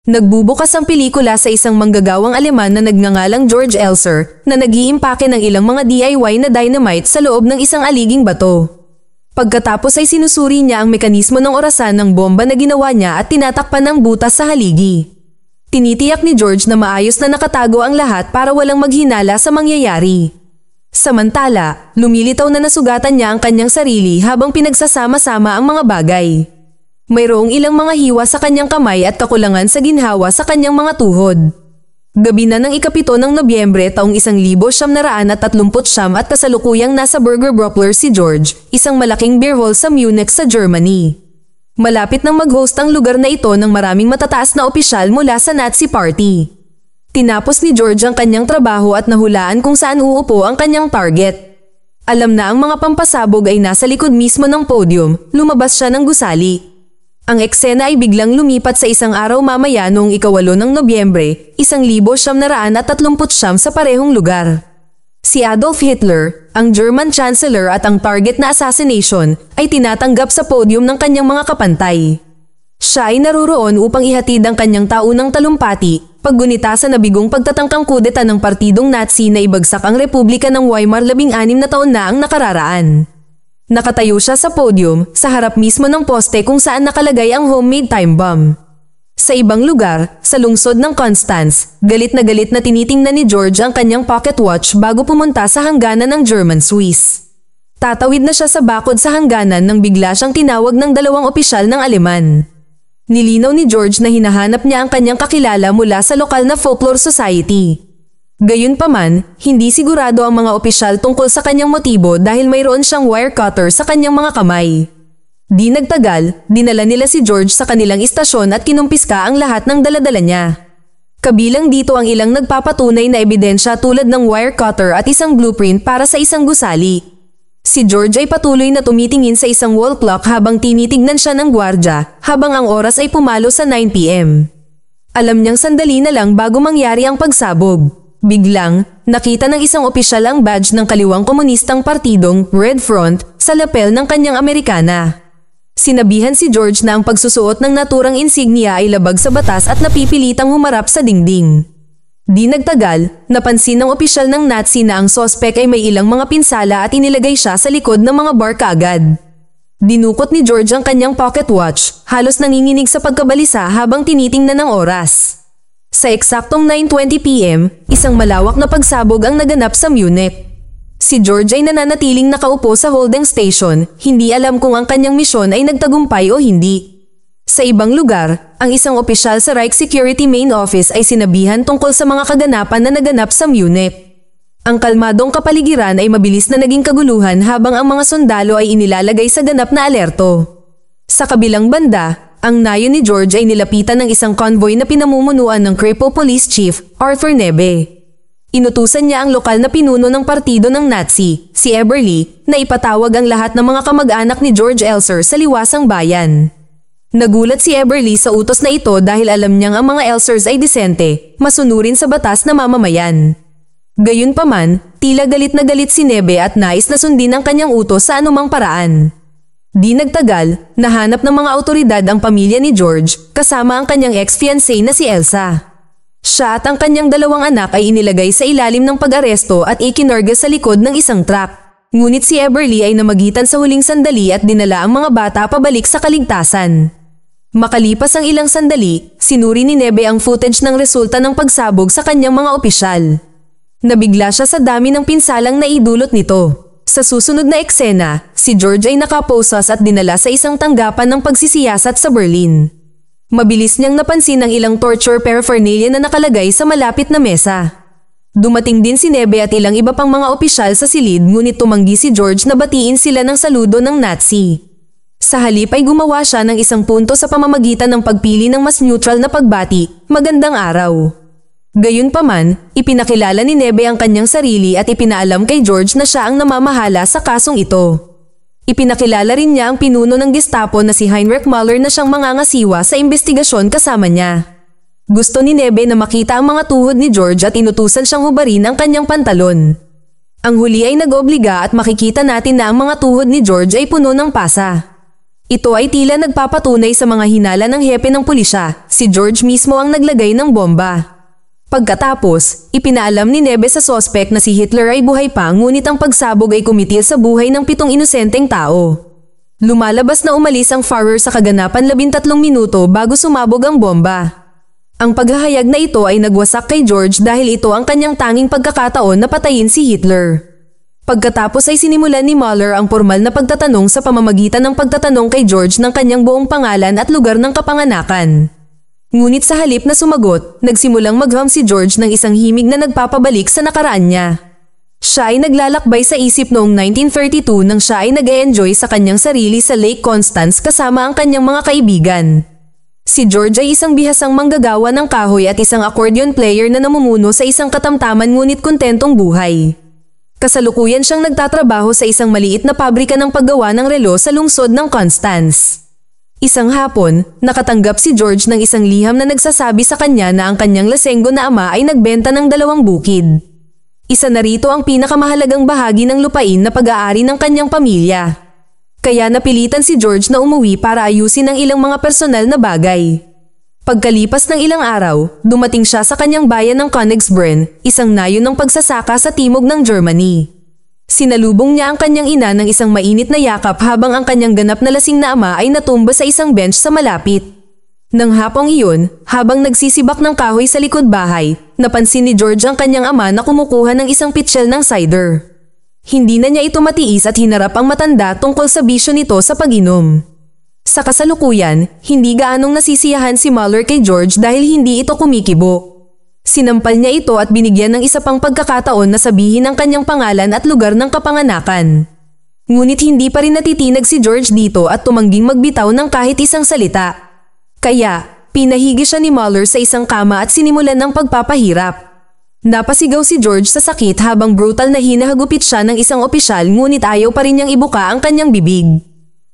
Nagbubukas ang pelikula sa isang manggagawang Aleman na nagngangalang George Elser na nag-iimpake ng ilang mga DIY na dynamite sa loob ng isang aliging bato. Pagkatapos ay sinusuri niya ang mekanismo ng orasan ng bomba na ginawa niya at tinatakpan ng butas sa haligi. Tinitiyak ni George na maayos na nakatago ang lahat para walang maghinala sa mangyayari. Samantala, lumilitaw na nasugatan niya ang kanyang sarili habang pinagsasama-sama ang mga bagay. Mayroong ilang mga hiwa sa kanyang kamay at kakulangan sa ginhawa sa kanyang mga tuhod. Gabi na ng ika-7 ng Nobyembre taong 1939 at kasalukuyang nasa Burger Broppler si George, isang malaking beer hall sa Munich sa Germany. Malapit nang mag-host ang lugar na ito ng maraming matataas na opisyal mula sa Nazi Party. Tinapos ni George ang kanyang trabaho at nahulaan kung saan uupo ang kanyang target. Alam na ang mga pampasabog ay nasa likod mismo ng podium, lumabas siya ng gusali. Ang eksena ay biglang lumipat sa isang araw mamaya noong ika-8 ng Nobyembre, 1939 sa parehong lugar. Si Adolf Hitler, ang German Chancellor at ang target na assassination, ay tinatanggap sa podium ng kanyang mga kapantay. Siya ay naroroon upang ihatid ang kanyang taunang talumpati, paggunita sa nabigong pagtatangkang kudeta ng partidong Nazi na ibagsak ang Republika ng Weimar 16 na taon na ang nakararaan. Nakatayo siya sa podium, sa harap mismo ng poste kung saan nakalagay ang homemade time bomb. Sa ibang lugar, sa lungsod ng Constance, galit na tinitingnan ni George ang kanyang pocket watch bago pumunta sa hangganan ng German Swiss. Tatawid na siya sa bakod sa hangganan nang bigla siyang tinawag ng dalawang opisyal ng Aleman. Nilinaw ni George na hinahanap niya ang kanyang kakilala mula sa lokal na folklore society. Gayunpaman, hindi sigurado ang mga opisyal tungkol sa kanyang motibo dahil mayroon siyang wire cutter sa kanyang mga kamay. Di nagtagal, dinala nila si George sa kanilang istasyon at kinumpiska ang lahat ng daladala niya. Kabilang dito ang ilang nagpapatunay na ebidensya tulad ng wire cutter at isang blueprint para sa isang gusali. Si George ay patuloy na tumitingin sa isang wall clock habang tinitignan siya ng gwardya habang ang oras ay pumalo sa 9 p.m. Alam niyang sandali na lang bago mangyari ang pagsabog. Biglang, nakita ng isang opisyal ang badge ng kaliwang komunistang partidong Red Front sa lapel ng kanyang Amerikana. Sinabihan si George na ang pagsusuot ng naturang insignia ay labag sa batas at napipilitang humarap sa dingding. Di nagtagal, napansin ng opisyal ng Nazi na ang sospek ay may ilang mga pinsala at inilagay siya sa likod ng mga bar kaagad. Dinukot ni George ang kanyang pocket watch, halos nanginginig sa pagkabalisa habang tinitingnan ng oras. Sa eksaktong 9:20 p.m., isang malawak na pagsabog ang naganap sa Munich. Si George ay nananatiling nakaupo sa holding station, hindi alam kung ang kanyang misyon ay nagtagumpay o hindi. Sa ibang lugar, ang isang opisyal sa Reich Security Main Office ay sinabihan tungkol sa mga kaganapan na naganap sa Munich. Ang kalmadong kapaligiran ay mabilis na naging kaguluhan habang ang mga sundalo ay inilalagay sa ganap na alerto. Sa kabilang banda, ang nayo ni George ay nilapitan ng isang convoy na pinamumunuan ng Kripo Police Chief, Arthur Nebe. Inutusan niya ang lokal na pinuno ng partido ng Nazi, si Eberly, na ipatawag ang lahat ng mga kamag-anak ni George Elser sa liwasang bayan. Nagulat si Eberly sa utos na ito dahil alam niyang ang mga Elsers ay disente, masunurin sa batas na mamamayan. Gayunpaman, tila galit na galit si Nebe at nais na sundin ang kanyang utos sa anumang paraan. Di nagtagal, nahanap ng mga awtoridad ang pamilya ni George kasama ang kanyang ex-fiancée na si Elsa. Siya at ang kanyang dalawang anak ay inilagay sa ilalim ng pag-aresto at ikinarga sa likod ng isang truck. Ngunit si Eberly ay namagitan sa huling sandali at dinala ang mga bata pabalik sa kaligtasan. Makalipas ang ilang sandali, sinuri ni Nebe ang footage ng resulta ng pagsabog sa kanyang mga opisyal. Nabigla siya sa dami ng pinsalang naidulot nito. Sa susunod na eksena, si George ay nakaposas at dinala sa isang tanggapan ng pagsisiyasat sa Berlin. Mabilis niyang napansin ang ilang torture paraphernalia na nakalagay sa malapit na mesa. Dumating din si Nebe at ilang iba pang mga opisyal sa silid ngunit tumanggi si George na batiin sila ng saludo ng Nazi. Sa halip ay gumawa siya ng isang punto sa pamamagitan ng pagpili ng mas neutral na pagbati, magandang araw. Gayunpaman, ipinakilala ni Nebe ang kanyang sarili at ipinaalam kay George na siya ang namamahala sa kasong ito. Ipinakilala rin niya ang pinuno ng Gestapo na si Heinrich Müller na siyang mangangasiwa sa investigasyon kasama niya. Gusto ni Nebe na makita ang mga tuhod ni George at inutusan siyang hubarin ang kanyang pantalon. Ang huli ay nag-obliga at makikita natin na ang mga tuhod ni George ay puno ng pasa. Ito ay tila nagpapatunay sa mga hinala ng hepe ng pulisya, si George mismo ang naglagay ng bomba. Pagkatapos, ipinaalam ni Nebe sa sospek na si Hitler ay buhay pa ngunit ang pagsabog ay kumitil sa buhay ng 7 inosenteng tao. Lumalabas na umalis ang Führer sa kaganapan 13 minuto bago sumabog ang bomba. Ang paghahayag na ito ay nagwasak kay George dahil ito ang kanyang tanging pagkakataon na patayin si Hitler. Pagkatapos ay sinimulan ni Mueller ang formal na pagtatanong sa pamamagitan ng pagtatanong kay George ng kanyang buong pangalan at lugar ng kapanganakan. Ngunit sa halip na sumagot, nagsimulang magham si George ng isang himig na nagpapabalik sa nakaraan niya. Siya ay naglalakbay sa isip noong 1932 nang siya ay nag-e-enjoy sa kanyang sarili sa Lake Constance kasama ang kanyang mga kaibigan. Si George ay isang bihasang manggagawa ng kahoy at isang accordion player na namumuno sa isang katamtaman ngunit kontentong buhay. Kasalukuyan siyang nagtatrabaho sa isang maliit na pabrika ng paggawa ng relo sa lungsod ng Constance. Isang hapon, nakatanggap si George ng isang liham na nagsasabi sa kanya na ang kanyang lasenggo na ama ay nagbenta ng 2 bukid. Isa na rito ang pinakamahalagang bahagi ng lupain na pag-aari ng kanyang pamilya. Kaya napilitan si George na umuwi para ayusin ang ilang mga personal na bagay. Pagkalipas ng ilang araw, dumating siya sa kanyang bayan ng Königsbrunn, isang nayon ng pagsasaka sa timog ng Germany. Sinalubong niya ang kanyang ina ng isang mainit na yakap habang ang kanyang ganap na lasing na ama ay natumba sa isang bench sa malapit. Nang hapong iyon, habang nagsisibak ng kahoy sa likod bahay, napansin ni George ang kanyang ama na kumukuha ng isang pitchel ng cider. Hindi na niya ito matiis at hinarap ang matanda tungkol sa bisyo nito sa pag-inom. Sa kasalukuyan, hindi gaanong nasisiyahan si Mueller kay George dahil hindi ito kumikibo. Sinampal niya ito at binigyan ng isa pang pagkakataon na sabihin ang kanyang pangalan at lugar ng kapanganakan. Ngunit hindi pa rin natitinag si George dito at tumangging magbitaw ng kahit isang salita. Kaya, pinahigi siya ni Mueller sa isang kama at sinimulan ng pagpapahirap. Napasigaw si George sa sakit habang brutal na hinahagupit siya ng isang opisyal ngunit ayaw pa rin niyang ibuka ang kanyang bibig.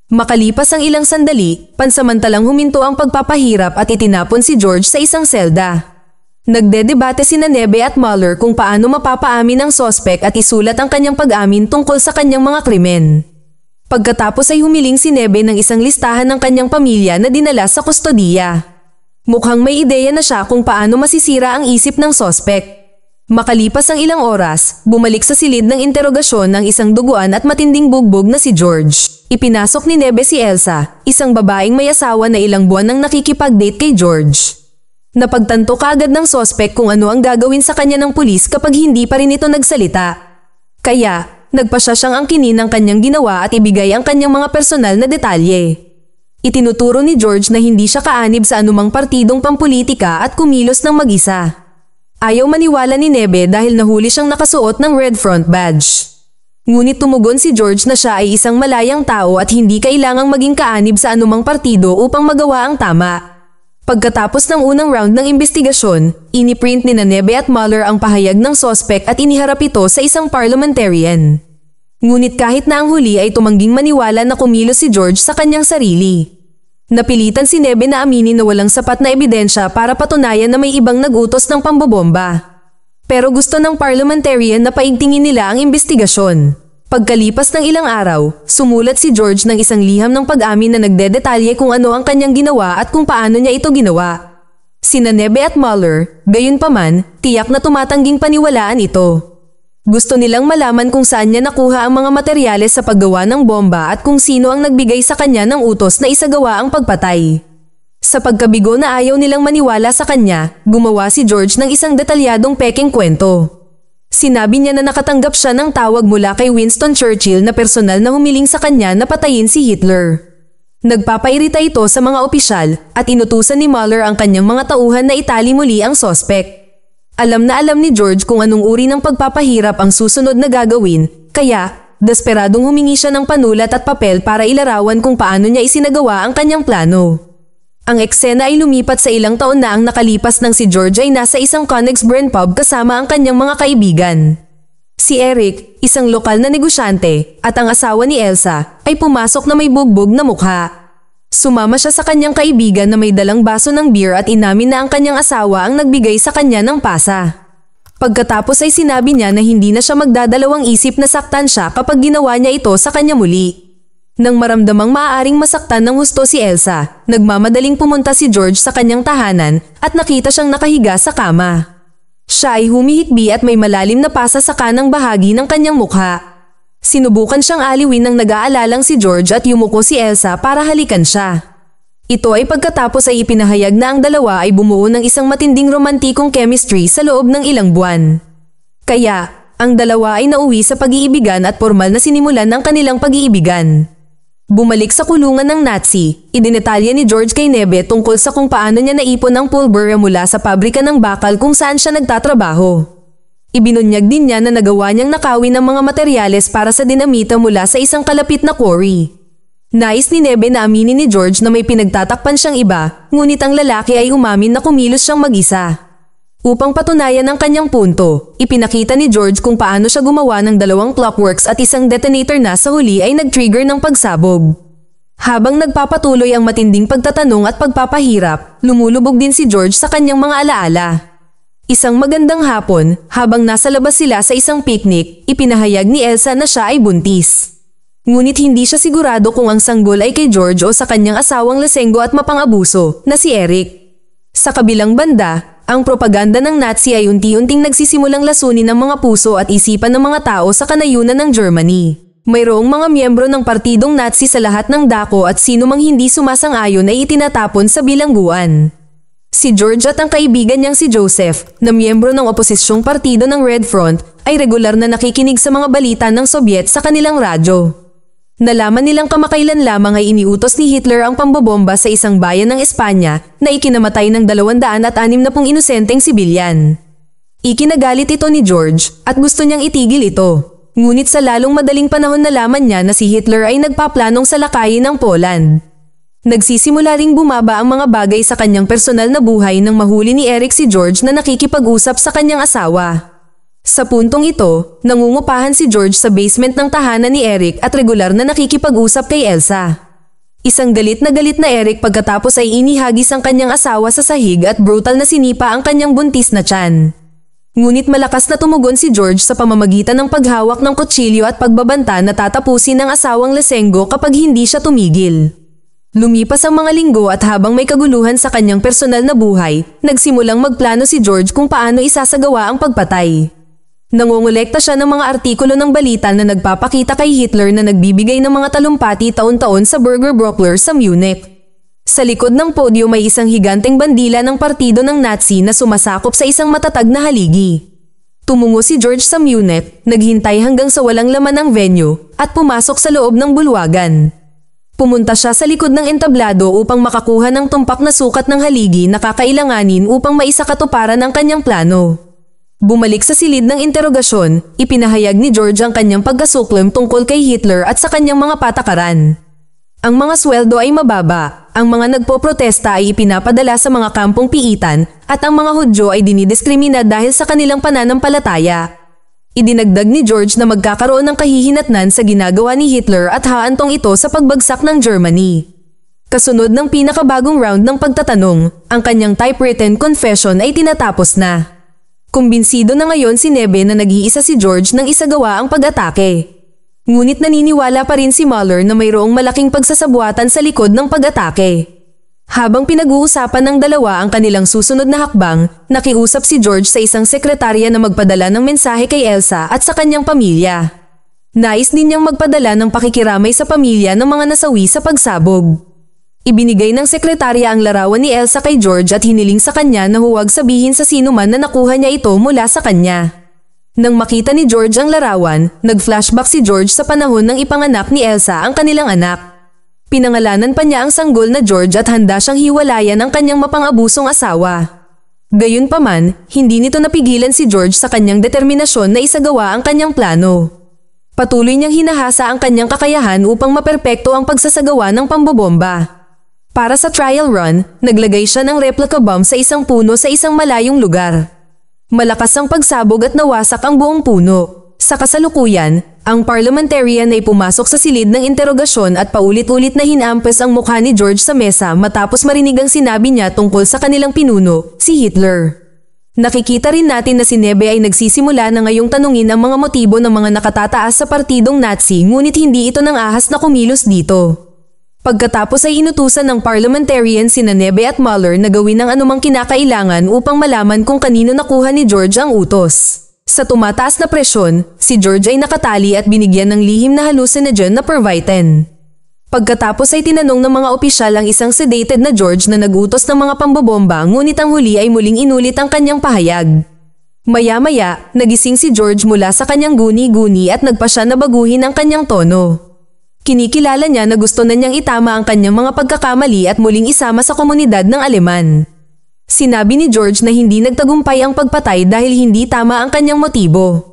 Makalipas ang ilang sandali, pansamantalang huminto ang pagpapahirap at itinapon si George sa isang selda. Nagdedebate sina Nebe at Mueller kung paano mapapaamin ang sospek at isulat ang kanyang pag-amin tungkol sa kanyang mga krimen. Pagkatapos ay humiling si Nebe ng isang listahan ng kanyang pamilya na dinala sa kustodiya. Mukhang may ideya na siya kung paano masisira ang isip ng sospek. Makalipas ang ilang oras, bumalik sa silid ng interogasyon ng isang duguan at matinding bugbog na si George. Ipinasok ni Nebe si Elsa, isang babaeng may asawa na ilang buwan nang nakikipag-date kay George. Napagtanto kaagad ng sospek kung ano ang gagawin sa kanya ng pulis kapag hindi pa rin ito nagsalita. Kaya, nagpasya siyang angkinin ang kanyang ginawa at ibigay ang kanyang mga personal na detalye. Itinuturo ni George na hindi siya kaanib sa anumang partidong pampolitika at kumilos ng mag-isa. Ayaw maniwala ni Nebe dahil nahuli siyang nakasuot ng Red Front badge. Ngunit tumugon si George na siya ay isang malayang tao at hindi kailangang maging kaanib sa anumang partido upang magawa ang tama. Pagkatapos ng unang round ng investigasyon, iniprint ni Nebe at Mueller ang pahayag ng sospek at iniharap ito sa isang parliamentarian. Ngunit kahit na ang huli ay tumangging maniwala na kumilos si George sa kanyang sarili. Napilitan si Nebe na aminin na walang sapat na ebidensya para patunayan na may ibang nag-utos ng pambobomba. Pero gusto ng parliamentarian na paigtingin nila ang investigasyon. Pagkalipas ng ilang araw, sumulat si George ng isang liham ng pag-amin na nagdedetalye kung ano ang kanyang ginawa at kung paano niya ito ginawa. Sina Nebe at Mueller, gayunpaman, tiyak na tumatangging paniwalaan ito. Gusto nilang malaman kung saan niya nakuha ang mga materyales sa paggawa ng bomba at kung sino ang nagbigay sa kanya ng utos na isagawa ang pagpatay. Sa pagkabigo na ayaw nilang maniwala sa kanya, gumawa si George ng isang detalyadong pekeng kwento. Sinabi niya na nakatanggap siya ng tawag mula kay Winston Churchill na personal na humiling sa kanya na patayin si Hitler. Nagpapairita ito sa mga opisyal at inutusan ni Mueller ang kanyang mga tauhan na itali muli ang sospek. Alam na alam ni George kung anong uri ng pagpapahirap ang susunod na gagawin, kaya desperadong humingi siya ng panulat at papel para ilarawan kung paano niya isinagawa ang kanyang plano. Ang eksena ay lumipat sa ilang taon na ang nakalipas nang si George ay nasa isang Königsbrunn pub kasama ang kanyang mga kaibigan. Si Eric, isang lokal na negosyante, at ang asawa ni Elsa ay pumasok na may bugbog na mukha. Sumama siya sa kanyang kaibigan na may dalang baso ng beer at inamin na ang kanyang asawa ang nagbigay sa kanya ng pasa. Pagkatapos ay sinabi niya na hindi na siya magdadalawang isip na saktan siya kapag ginawa niya ito sa kanya muli. Nang maramdamang maaaring masaktan ng husto si Elsa, nagmamadaling pumunta si George sa kanyang tahanan at nakita siyang nakahiga sa kama. Siya ay humihikbi at may malalim na pasa sa kanang bahagi ng kanyang mukha. Sinubukan siyang aliwin ng nag-aalalang si George at yumuko si Elsa para halikan siya. Ito ay pagkatapos ay ipinahayag na ang dalawa ay bumuo ng isang matinding romantikong chemistry sa loob ng ilang buwan. Kaya, ang dalawa ay nauwi sa pag-iibigan at formal na sinimulan ang kanilang pag-iibigan. Bumalik sa kulungan ng Nazi, idinetalya ni George kay Nebe tungkol sa kung paano niya naipon ang pulbura mula sa pabrika ng bakal kung saan siya nagtatrabaho. Ibinunyag din niya na nagawa niyang nakawin ng mga materyales para sa dinamita mula sa isang kalapit na quarry. Nais ni Nebe na aminin ni George na may pinagtatakpan siyang iba, ngunit ang lalaki ay umamin na kumilos siyang mag-isa. Upang patunayan ang kanyang punto, ipinakita ni George kung paano siya gumawa ng 2 clockworks at isang detonator na sa huli ay nag-trigger ng pagsabog. Habang nagpapatuloy ang matinding pagtatanong at pagpapahirap, lumulubog din si George sa kanyang mga alaala. Isang magandang hapon, habang nasa labas sila sa isang picnic, ipinahayag ni Elsa na siya ay buntis. Ngunit hindi siya sigurado kung ang sanggol ay kay George o sa kanyang asawang lasenggo at mapang-abuso, na si Eric. Sa kabilang banda, ang propaganda ng Nazi ay unti-unting nagsisimulang lasunin ng mga puso at isipan ng mga tao sa kanayunan ng Germany. Mayroong mga miyembro ng partidong Nazi sa lahat ng dako at sino mang hindi sumasang-ayon ay itinatapon sa bilangguan. Si George at ang kaibigan niyang si Joseph, na miyembro ng oposisyong partido ng Red Front, ay regular na nakikinig sa mga balita ng Soviet sa kanilang radyo. Nalaman nilang kamakailan lamang ay iniutos ni Hitler ang pambobomba sa isang bayan ng Espanya na ikinamatay ng 260 inosenteng sibilyan. Ikinagalit ito ni George at gusto niyang itigil ito. Ngunit sa lalong madaling panahon nalaman niya na si Hitler ay nagpaplanong salakayin ang Poland. Nagsisimula ring bumaba ang mga bagay sa kanyang personal na buhay nang mahuli ni Eric si George na nakikipag-usap sa kanyang asawa. Sa puntong ito, nangungupahan si George sa basement ng tahanan ni Eric at regular na nakikipag-usap kay Elsa. Isang galit na Eric pagkatapos ay inihagis ang kanyang asawa sa sahig at brutal na sinipa ang kanyang buntis na tiyan. Ngunit malakas na tumugon si George sa pamamagitan ng paghawak ng kutsilyo at pagbabanta na tatapusin ng asawang lasenggo kapag hindi siya tumigil. Lumipas ang mga linggo at habang may kaguluhan sa kanyang personal na buhay, nagsimulang magplano si George kung paano isasagawa ang pagpatay. Nangongolekta siya ng mga artikulo ng balita na nagpapakita kay Hitler na nagbibigay ng mga talumpati taon-taon sa Burger Brockler sa Munich. Sa likod ng podyo may isang higanteng bandila ng partido ng Nazi na sumasakop sa isang matatag na haligi. Tumungo si George sa Munich, naghintay hanggang sa walang laman ang venue, at pumasok sa loob ng bulwagan. Pumunta siya sa likod ng entablado upang makakuha ng tumpak na sukat ng haligi na kakailanganin upang maisakatuparan ang kanyang plano. Bumalik sa silid ng interogasyon, ipinahayag ni George ang kanyang pagkasuklom tungkol kay Hitler at sa kanyang mga patakaran. Ang mga sweldo ay mababa, ang mga nagpoprotesta ay ipinapadala sa mga kampong piitan, at ang mga Hudyo ay dinidiskrimina dahil sa kanilang pananampalataya. Idinagdag ni George na magkakaroon ng kahihinatnan sa ginagawa ni Hitler at haantong ito sa pagbagsak ng Germany. Kasunod ng pinakabagong round ng pagtatanong, ang kanyang typewritten confession ay tinatapos na. Kumbinsido na ngayon si Nebe na nag-iisa si George nang isagawa ang pag-atake. Ngunit naniniwala pa rin si Mueller na mayroong malaking pagsasabuatan sa likod ng pag-atake. Habang pinag-uusapan ng dalawa ang kanilang susunod na hakbang, nakiusap si George sa isang sekretarya na magpadala ng mensahe kay Elsa at sa kanyang pamilya. Nais din niyang magpadala ng pakikiramay sa pamilya ng mga nasawi sa pagsabog. Ibinigay ng sekretarya ang larawan ni Elsa kay George at hiniling sa kanya na huwag sabihin sa sino man na nakuha niya ito mula sa kanya. Nang makita ni George ang larawan, nag-flashback si George sa panahon ng ipanganak ni Elsa ang kanilang anak. Pinangalanan pa niya ang sanggol na George at handa siyang hiwalayan ang kanyang mapang-abusong asawa. Gayunpaman, hindi nito napigilan si George sa kanyang determinasyon na isagawa ang kanyang plano. Patuloy niyang hinahasa ang kanyang kakayahan upang maperpekto ang pagsasagawa ng pambobomba. Para sa trial run, naglagay siya ng replica bomb sa isang puno sa isang malayong lugar. Malakas ang pagsabog at nawasak ang buong puno. Sa kasalukuyan, ang parliamentarian ay pumasok sa silid ng interogasyon at paulit-ulit na hinampes ang mukha ni George sa mesa matapos marinig ang sinabi niya tungkol sa kanilang pinuno, si Hitler. Nakikita rin natin na si Nebe ay nagsisimula na ngayong tanungin ang mga motibo ng mga nakatataas sa partidong Nazi ngunit hindi ito nang ahas na kumilos dito. Pagkatapos ay inutusan ng parliamentarian sina Nebe at Mueller na gawin ang anumang kinakailangan upang malaman kung kanino nakuha ni George ang utos. Sa tumataas na presyon, si George ay nakatali at binigyan ng lihim na hallucinogen na Pervitin. Pagkatapos ay tinanong ng mga opisyal ang isang sedated na George na nagutos ng mga pambobomba ngunit ang huli ay muling inulit ang kanyang pahayag. Maya-maya, nagising si George mula sa kanyang guni-guni at nagpa siya na baguhin ang kanyang tono. Kinikilala niya na gusto na niyang itama ang kanyang mga pagkakamali at muling isama sa komunidad ng Aleman. Sinabi ni George na hindi nagtagumpay ang pagpatay dahil hindi tama ang kanyang motibo.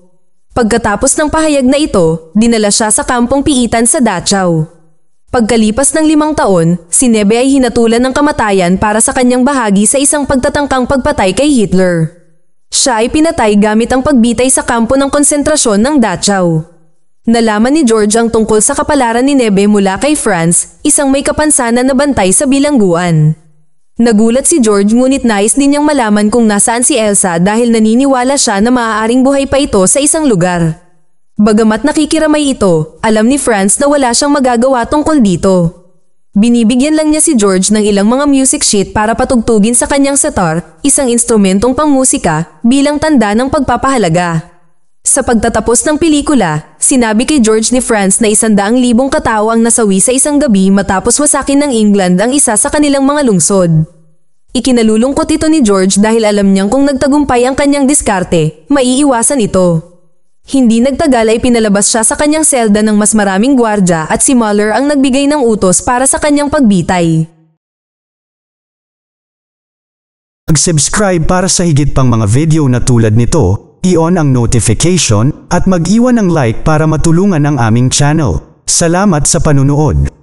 Pagkatapos ng pahayag na ito, dinala siya sa kampong piitan sa Dachau. Pagkalipas ng 5 taon, si Nebe ay hinatulan ng kamatayan para sa kanyang bahagi sa isang pagtatangkang pagpatay kay Hitler. Siya ay pinatay gamit ang pagbitay sa kampo ng konsentrasyon ng Dachau. Nalaman ni George ang tungkol sa kapalaran ni Nebe mula kay Franz, isang may kapansanan na bantay sa bilangguan. Nagulat si George ngunit nais din niyang malaman kung nasaan si Elsa dahil naniniwala siya na maaaring buhay pa ito sa isang lugar. Bagamat nakikiramay ito, alam ni Franz na wala siyang magagawa tungkol dito. Binibigyan lang niya si George ng ilang mga music sheet para patugtugin sa kanyang sitar, isang instrumentong pangmusika, bilang tanda ng pagpapahalaga. Sa pagtatapos ng pelikula, sinabi kay George ni Franz na 100,000 katao ang nasawi sa isang gabi matapos wasakin ng England ang isa sa kanilang mga lungsod. Ikinalulungkot ito ni George dahil alam niyang kung nagtagumpay ang kanyang diskarte, maiiwasan ito. Hindi nagtagal ay pinalabas siya sa kanyang selda ng mas maraming gwardya at si Mueller ang nagbigay ng utos para sa kanyang pagbitay. Mag-subscribe para sa higit pang mga video na tulad nito, i-on ang notification at mag-iwan ng like para matulungan ang aming channel. Salamat sa panunood.